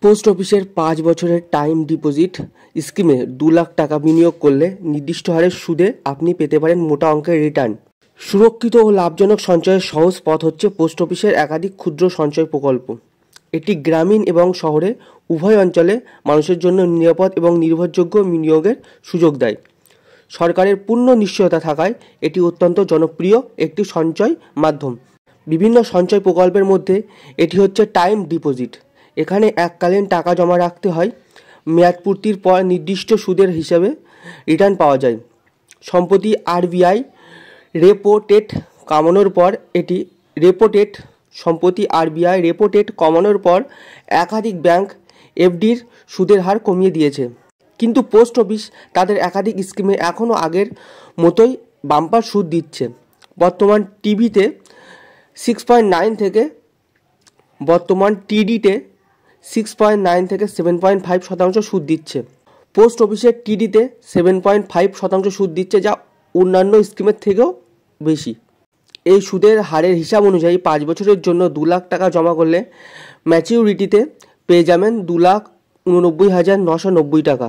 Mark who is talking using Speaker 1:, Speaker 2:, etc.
Speaker 1: Post অফিসের 5 বছরের time deposit স্কিমে 2 লাখ টাকা বিনিয়োগ করলে নির্দিষ্ট হারের সুদে আপনি পেতে পারেন মোটা অঙ্কের রিটার্ন। সুরক্ষিত ও লাভজনক সঞ্চয়ের সহজ পথ হচ্ছে পোস্ট অফিসের একাধিক ক্ষুদ্র সঞ্চয় প্রকল্প। এটি গ্রামীণ এবং শহরে উভয় অঞ্চলে মানুষের জন্য নিরাপদ এবং নির্ভরযোগ্য বিনিয়োগের সুযোগ দেয়। সরকারের পূর্ণ নিশ্চয়তা থাকায় এটি অত্যন্ত জনপ্রিয় একটি সঞ্চয় মাধ্যম। বিভিন্ন সঞ্চয় প্রকল্পের মধ্যে এটি হচ্ছে টাইম ডিপোজিট। এখানে এককালীন টাকা জমা রাখতে হয়, মেয়াদ পূর্তির পর নির্দিষ্ট সুদের হিসাবে রিটার্ন পাওয়া যায়। সম্প্রতি আরবিআই রেপো রেট কমানোর পর কমানোর পর একাধিক ব্যাংক এফডির সুদের হার কমিয়ে দিয়েছে। কিন্তু পোস্ট অফিস তাদের একাধিক স্কিমে এখনও আগের মতোই বাম্পার সুদ দিচ্ছে। বর্তমান টিডিতে 6.9 থেকে 7.5% সুদ দিচ্ছে। পোস্ট অফিসের টিডিতে 7.5% সুদ দিচ্ছে, যা অন্যান্য স্কিমের থেকেও বেশি। এই সুদের হারের হিসাব অনুযায়ী 5 বছরের জন্য 2 লাখ টাকা জমা করলে ম্যাচিউরিটিতে পেয়ে যাবেন 2,89,990 টাকা।